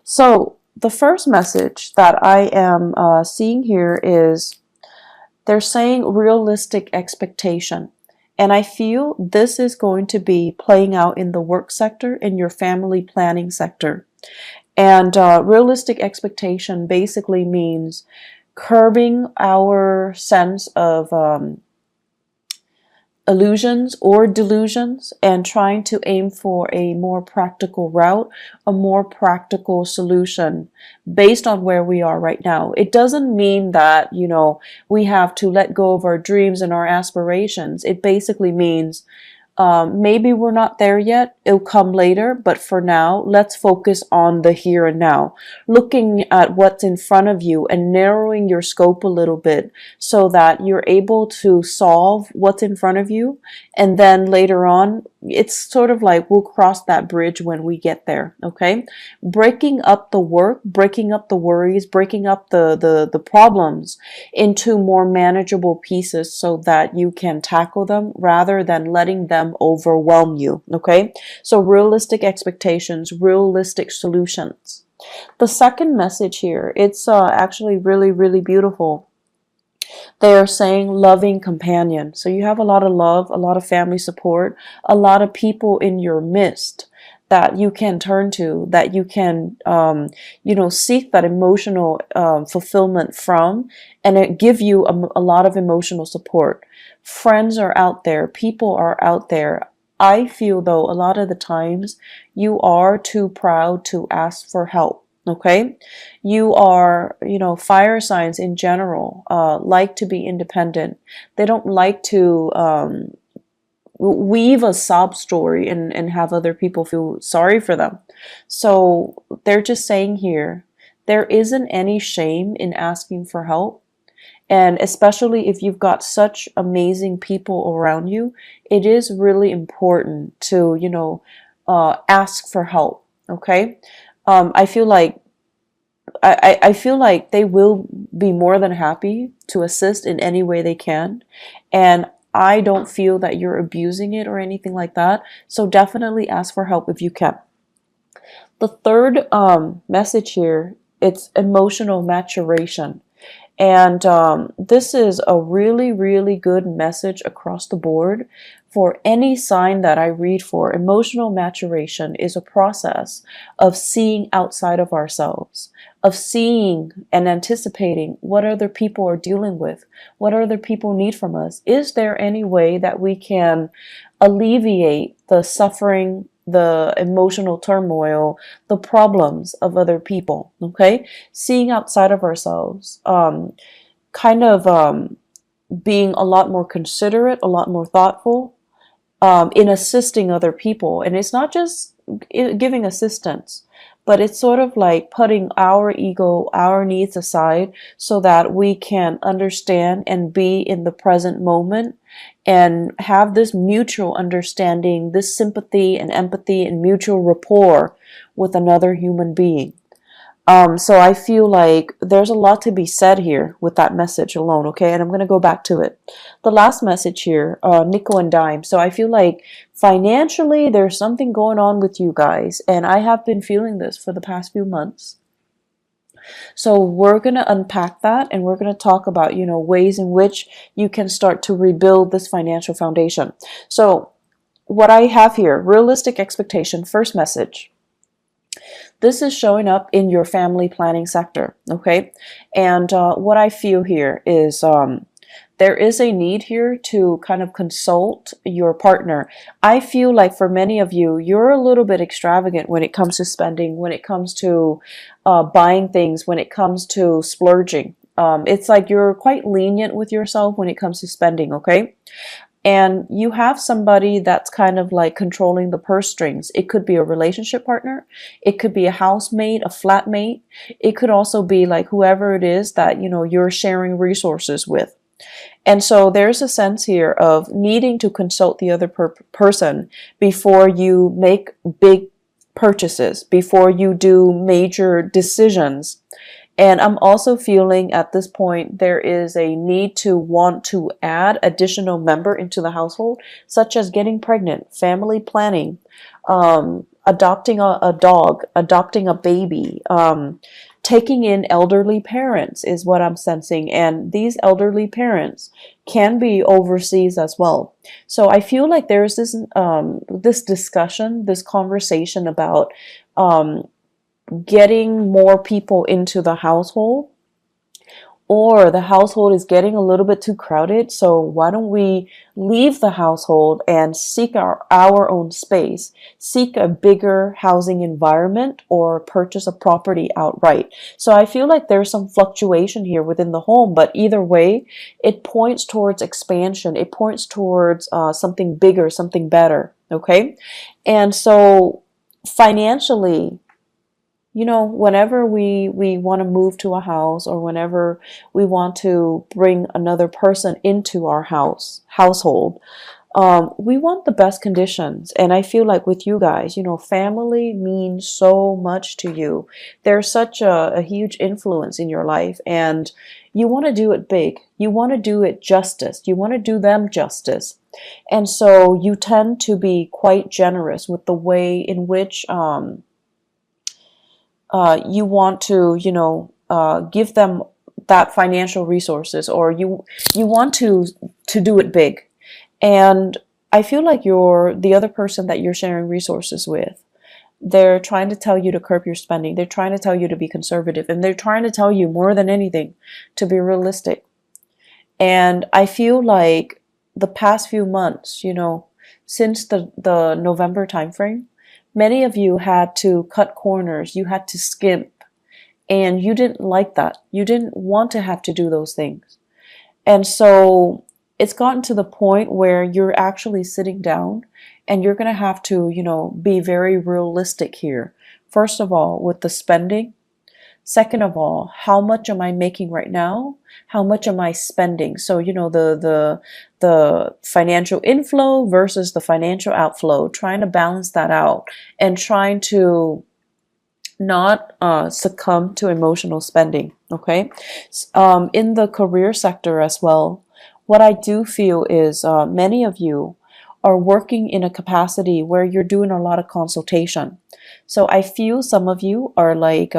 So the first message that I am seeing here is they're saying realistic expectation. And I feel this is going to be playing out in the work sector, in your family planning sector. And realistic expectation basically means curbing our sense of illusions or delusions and trying to aim for a more practical route, a more practical solution based on where we are right now. It doesn't mean that, we have to let go of our dreams and our aspirations. It basically means maybe we're not there yet. It'll come later, but for now, let's focus on the here and now, looking at what's in front of you and narrowing your scope a little bit so that you're able to solve what's in front of you. And then later on, it's sort of like we'll cross that bridge when we get there. Okay. Breaking up the work, breaking up the worries, breaking up the problems into more manageable pieces so that you can tackle them rather than letting them overwhelm you. Okay. So realistic expectations, realistic solutions. The second message here, it's actually really, really beautiful. They are saying loving companion. So you have a lot of love, a lot of family support, a lot of people in your midst that you can turn to, that you can, seek that emotional fulfillment from, and it give you a lot of emotional support. Friends are out there, people are out there. I feel though a lot of the times you are too proud to ask for help. Okay, you are, fire signs in general like to be independent. They don't like to weave a sob story and have other people feel sorry for them. So they're just saying here, there isn't any shame in asking for help. And especially if you've got such amazing people around you, it is really important to, ask for help. Okay. I feel like I feel like they will be more than happy to assist in any way they can. And I don't feel that you're abusing it or anything like that. So definitely ask for help if you can. The third message here, it's emotional maturation. And this is a really, really good message across the board for any sign that I read for. Emotional maturation is a process of seeing outside of ourselves, of seeing and anticipating what other people are dealing with, what other people need from us. Is there any way that we can alleviate the suffering, the emotional turmoil, the problems of other people? Okay, seeing outside of ourselves, being a lot more considerate, a lot more thoughtful in assisting other people. And it's not just giving assistance, but it's sort of like putting our ego, our needs aside so that we can understand and be in the present moment and have this mutual understanding, this sympathy and empathy and mutual rapport with another human being. So I feel like there's a lot to be said here with that message alone, okay? And I'm going to go back to it. The last message here, nickel and dime. So I feel like financially there's something going on with you guys, and I have been feeling this for the past few months. So we're going to unpack that, and we're going to talk about, ways in which you can start to rebuild this financial foundation. So what I have here, realistic expectation, first message. This is showing up in your family planning sector, okay? And what I feel here is there is a need here to kind of consult your partner. I feel like for many of you, you're a little bit extravagant when it comes to spending, when it comes to buying things, when it comes to splurging. It's like you're quite lenient with yourself when it comes to spending, okay? And you have somebody that's kind of like controlling the purse strings. It could be a relationship partner. It could be a housemate, a flatmate. It could also be like whoever it is that, you're sharing resources with. And so there's a sense here of needing to consult the other person before you make big purchases, before you do major decisions. And I'm also feeling at this point there is a need to want to add additional member into the household, such as getting pregnant, family planning. adopting a dog, adopting a baby, taking in elderly parents is what I'm sensing. And these elderly parents can be overseas as well. So I feel like there's this discussion, this conversation about um, getting more people into the household, or the household is getting a little bit too crowded. So why don't we leave the household and seek our own space, seek a bigger housing environment, or purchase a property outright? So I feel like there's some fluctuation here within the home, but either way, it points towards expansion. It points towards something bigger, something better. Okay. And so financially, whenever we want to move to a house, or whenever we want to bring another person into our household, we want the best conditions. And I feel like with you guys, family means so much to you. They're such a huge influence in your life, and you want to do it big. You want to do it justice. You want to do them justice. And so you tend to be quite generous with the way in which you want to, give them that financial resources, or you want to do it big. And I feel like the other person that you're sharing resources with, they're trying to tell you to curb your spending. They're trying to tell you to be conservative, and they're trying to tell you more than anything to be realistic. And I feel like the past few months, since the November timeframe, many of you had to cut corners, you had to skimp, and you didn't like that. You didn't want to have to do those things. And so it's gotten to the point where you're actually sitting down and you're going to have to, be very realistic here. First of all, with the spending. Second of all, how much am I making right now? How much am I spending? So, the financial inflow versus the financial outflow, trying to balance that out and trying to not succumb to emotional spending. Okay. In the career sector as well, what I do feel is many of you are working in a capacity where you're doing a lot of consultation. So I feel some of you are like,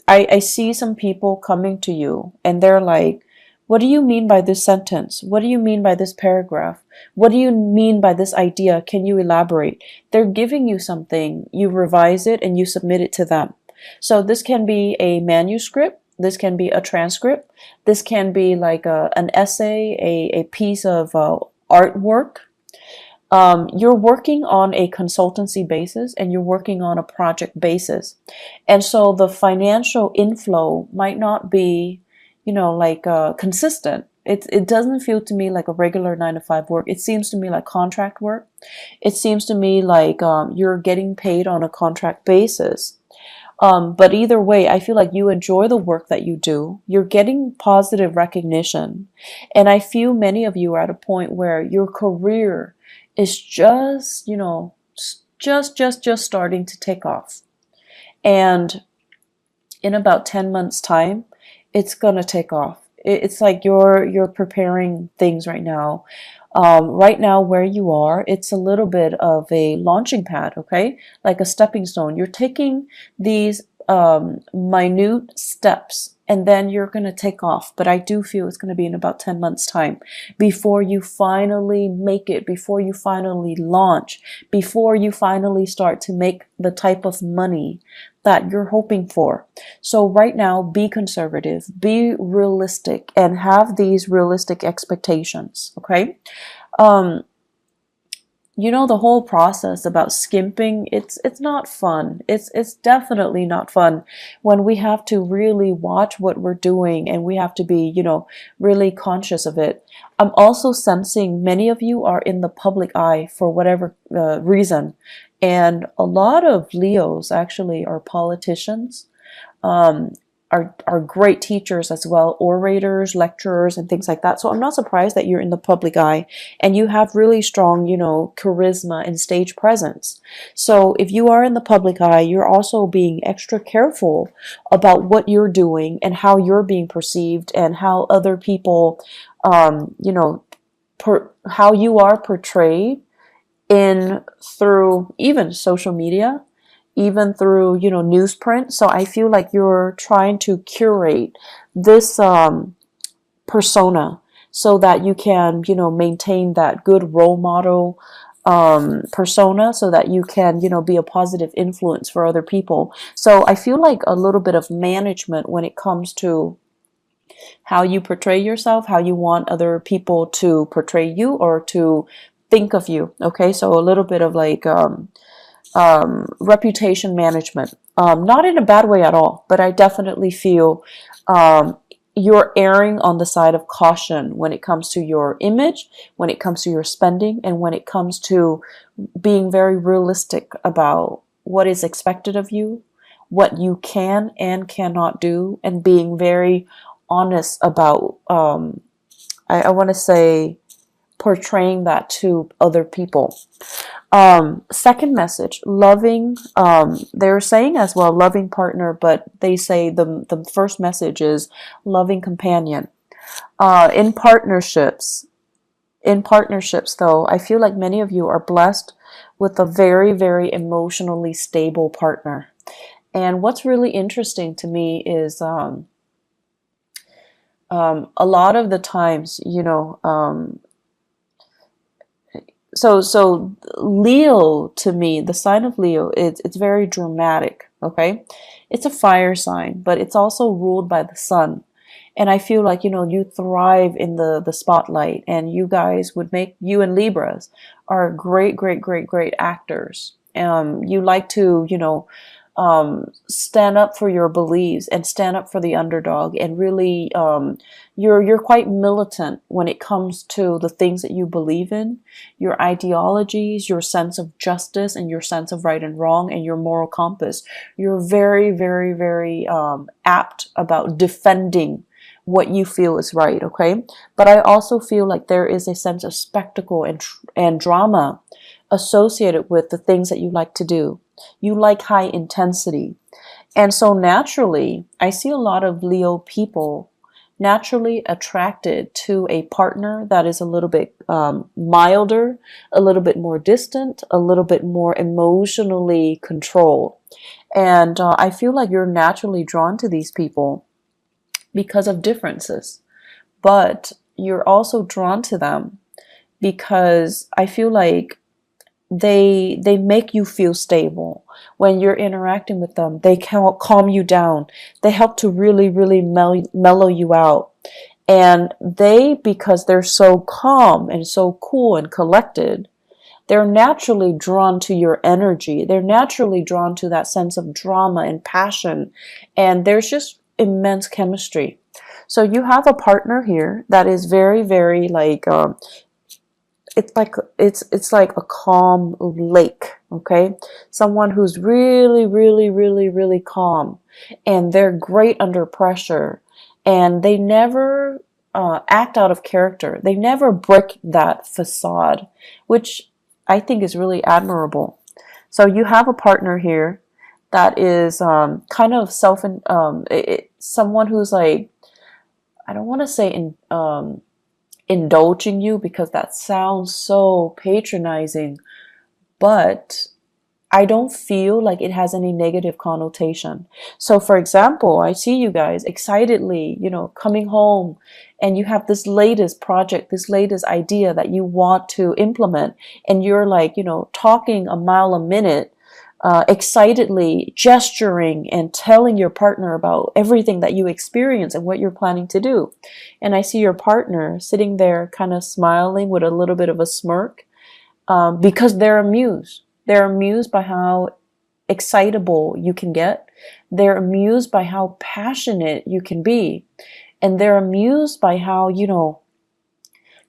I see some people coming to you and they're like, what do you mean by this sentence? What do you mean by this paragraph? What do you mean by this idea? Can you elaborate? They're giving you something, you revise it, and you submit it to them. So this can be a manuscript, this can be a transcript, this can be like an essay, a piece of artwork. You're working on a consultancy basis and you're working on a project basis. And so the financial inflow might not be, consistent. It doesn't feel to me like a regular 9 to 5 work. It seems to me like contract work. It seems to me like you're getting paid on a contract basis. But either way, I feel like you enjoy the work that you do. You're getting positive recognition. And I feel many of you are at a point where your career is just, just starting to take off. And in about 10 months time, it's going to take off. It's like you're preparing things right now. Right now where you are, it's a little bit of a launching pad, okay? Like a stepping stone. You're taking these minute steps and then you're going to take off. But I do feel it's going to be in about 10 months time before you finally make it, before you finally launch, before you finally start to make the type of money that you're hoping for. So right now, be conservative, be realistic, and have these realistic expectations, okay? The whole process about skimping, it's not fun. It's definitely not fun when we have to really watch what we're doing and we have to be, really conscious of it. I'm also sensing many of you are in the public eye for whatever reason. And a lot of Leos actually are politicians, are great teachers as well, orators, lecturers, and things like that. So I'm not surprised that you're in the public eye and you have really strong, charisma and stage presence. So if you are in the public eye, you're also being extra careful about what you're doing and how you're being perceived and how other people, how you are portrayed in through even social media, even through, newsprint. So I feel like you're trying to curate this persona so that you can, maintain that good role model persona, so that you can, be a positive influence for other people. So I feel like a little bit of management when it comes to how you portray yourself, how you want other people to portray you or to think of you. Okay, so a little bit of like reputation management. Not in a bad way at all, but I definitely feel um, you're erring on the side of caution when it comes to your image, when it comes to your spending, and when it comes to being very realistic about what is expected of you, what you can and cannot do, and being very honest about, I want to say, portraying that to other people. Second message, loving, they're saying as well, loving partner, but they say the first message is loving companion. In partnerships, though, I feel like many of you are blessed with a very, very emotionally stable partner. And what's really interesting to me is a lot of the times, so Leo, to me, the sign of Leo, it's very dramatic, okay? It's a fire sign, but it's also ruled by the sun. And I feel like, you thrive in the spotlight, and you guys would make, you and Libras are great, great, great, great actors. You like to, stand up for your beliefs and stand up for the underdog, and really, you're quite militant when it comes to the things that you believe in, your ideologies, your sense of justice, and your sense of right and wrong, and your moral compass. You're very, very, very apt about defending what you feel is right, okay? But I also feel like there is a sense of spectacle and drama associated with the things that you like to do. You like high intensity. And so naturally, I see a lot of Leo people naturally attracted to a partner that is a little bit milder, a little bit more distant, a little bit more emotionally controlled. And I feel like you're naturally drawn to these people because of differences. But you're also drawn to them because I feel like they make you feel stable when you're interacting with them. They can calm you down. They help to really, really mellow you out. And they, because they're so calm and so cool and collected, they're naturally drawn to your energy. They're naturally drawn to that sense of drama and passion. And there's just immense chemistry. So you have a partner here that is very, very like it's like a calm lake, okay? Someone who's really, really, really, really calm, and they're great under pressure, and they never act out of character. They never break that facade, which I think is really admirable. So you have a partner here that is kind of someone who's like, I don't want to say indulging you, because that sounds so patronizing, but I don't feel like it has any negative connotation. So for example, I see you guys excitedly, coming home, and you have this latest project, this latest idea that you want to implement, and you're like, talking a mile a minute, excitedly gesturing and telling your partner about everything that you experience and what you're planning to do. And I see your partner sitting there kind of smiling with a little bit of a smirk, because they're amused. They're amused by how excitable you can get. They're amused by how passionate you can be. And they're amused by how,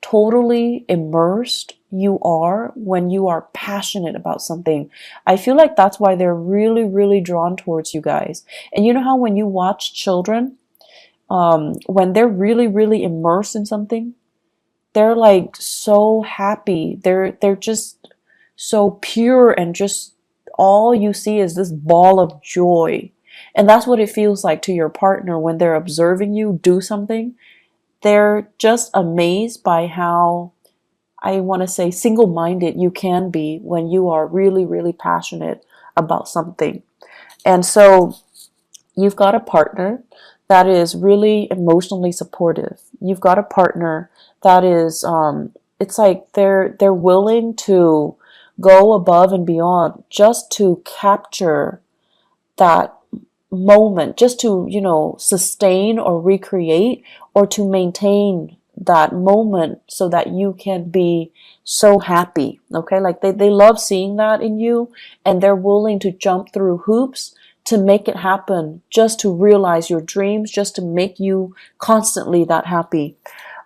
totally immersed you are when you are passionate about something. I feel like that's why they're really, really drawn towards you guys. And you know how when you watch children, when they're really, really immersed in something, they're like so happy. They're just so pure, and just all you see is this ball of joy. And that's what it feels like to your partner when they're observing you do something. They're just amazed by how I want to say single-minded you can be when you are really, really passionate about something. And so you've got a partner that is really emotionally supportive. You've got a partner that is, it's like they're willing to go above and beyond just to capture that moment, just to, sustain or recreate or to maintain that moment so that you can be so happy. Okay, like they love seeing that in you, and they're willing to jump through hoops to make it happen, just to realize your dreams, just to make you constantly that happy.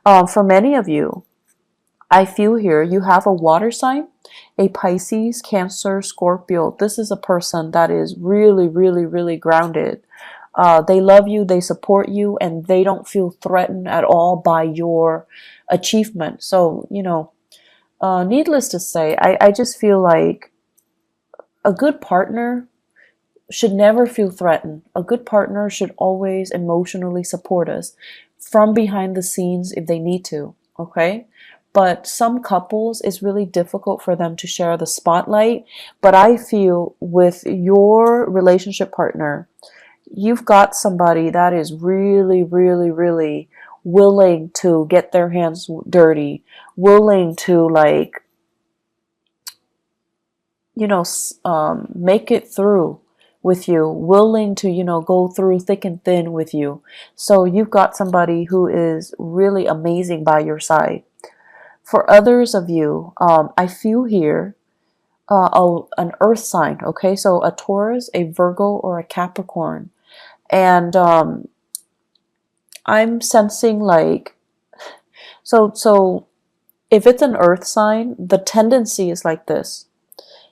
For many of you, I feel here you have a water sign, a Pisces, Cancer, Scorpio. This is a person that is really, really, really grounded. They love you, they support you, and they don't feel threatened at all by your achievement. So, needless to say, I just feel like a good partner should never feel threatened. A good partner should always emotionally support us from behind the scenes if they need to, okay? But some couples, it's really difficult for them to share the spotlight. But I feel with your relationship partner, you've got somebody that is really, really, really willing to get their hands dirty, willing to make it through with you, willing to, go through thick and thin with you. So you've got somebody who is really amazing by your side. For others of you, I feel here an earth sign, okay? So a Taurus, a Virgo, or a Capricorn. And I'm sensing so if it's an earth sign, the tendency is like this.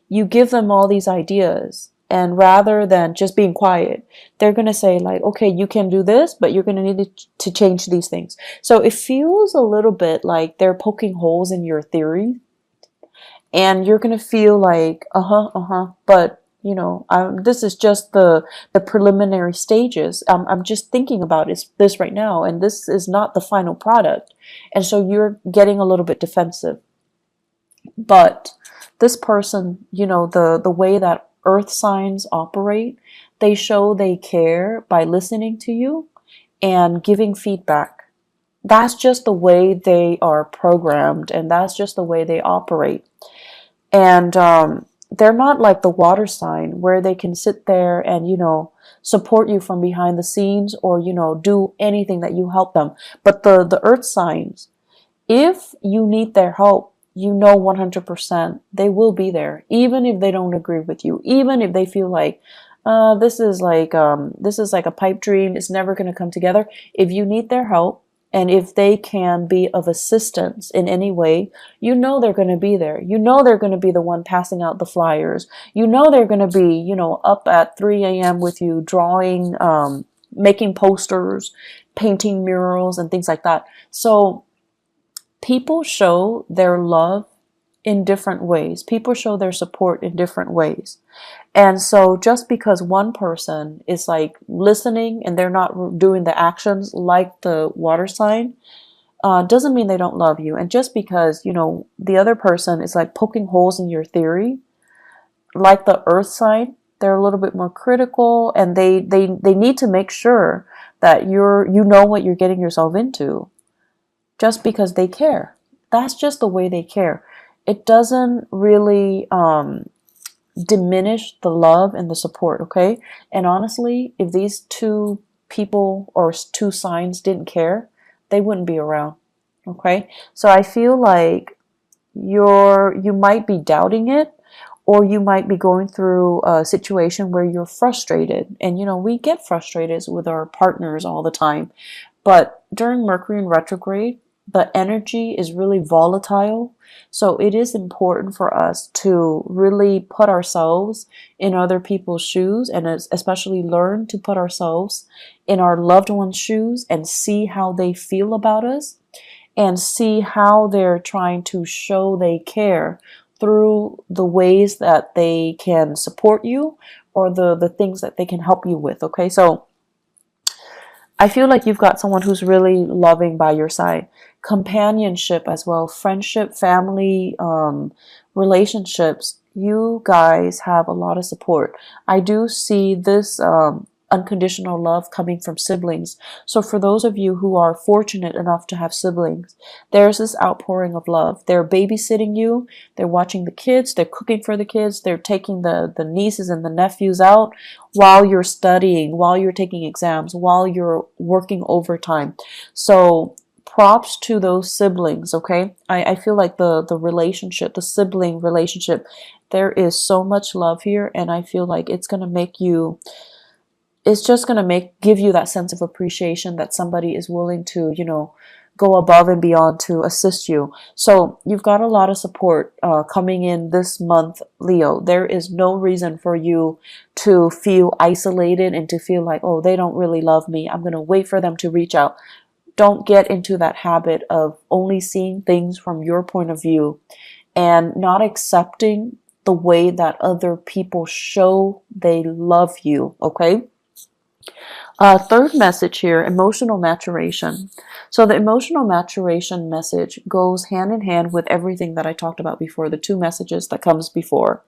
You give them all these ideas, and rather than just being quiet, they're going to say okay, you can do this, but you're going to need to change these things. So it feels a little bit like they're poking holes in your theory, and you're going to feel like, but this is just the preliminary stages. I'm just thinking about this right now, and this is not the final product. And so you're getting a little bit defensive. But this person, the way that earth signs operate, they show they care by listening to you and giving feedback. That's just the way they are programmed, and that's just the way they operate. And they're not like the water sign where they can sit there and, support you from behind the scenes or, do anything that you help them. But the earth signs, if you need their help, 100% they will be there, even if they don't agree with you, even if they feel like this is like a pipe dream, it's never going to come together. If you need their help, and if they can be of assistance in any way, they're going to be there. They're going to be the one passing out the flyers. They're going to be, up at 3 a.m. with you, drawing, making posters, painting murals, and things like that. So people show their love in different ways. People show their support in different ways. And so just because one person is listening and they're not doing the actions like the water sign, doesn't mean they don't love you. And just because, the other person is poking holes in your theory, like the earth sign, they're a little bit more critical, and they need to make sure that you know what you're getting yourself into. Just because they care. That's just the way they care. It doesn't really diminish the love and the support, okay? And honestly, if these two people or two signs didn't care, they wouldn't be around, okay? So I feel like you might be doubting it, or you might be going through a situation where you're frustrated. And we get frustrated with our partners all the time. But during Mercury in retrograde, the energy is really volatile. So it is important for us to really put ourselves in other people's shoes, and especially learn to put ourselves in our loved ones' shoes and see how they feel about us, and see how they're trying to show they care through the ways that they can support you, or the things that they can help you with, okay? So I feel like you've got someone who's really loving by your side. companionship as well, friendship, family, relationships. You guys have a lot of support. I do see this unconditional love coming from siblings. So for those of you who are fortunate enough to have siblings, there's this outpouring of love. They're babysitting you, they're watching the kids, they're cooking for the kids, they're taking the nieces and the nephews out while you're studying, while you're taking exams, while you're working overtime. So props to those siblings, okay? I feel like the relationship, the sibling relationship, there is so much love here, and I feel like it's gonna make you, it's just gonna give you that sense of appreciation that somebody is willing to, go above and beyond to assist you. So you've got a lot of support coming in this month, Leo. There is no reason for you to feel isolated and to feel like, oh, they don't really love me, I'm gonna wait for them to reach out. Don't get into that habit of only seeing things from your point of view and not accepting the way that other people show they love you, okay? Third message here, emotional maturation. So the emotional maturation message goes hand in hand with everything that I talked about before, the two messages that comes before.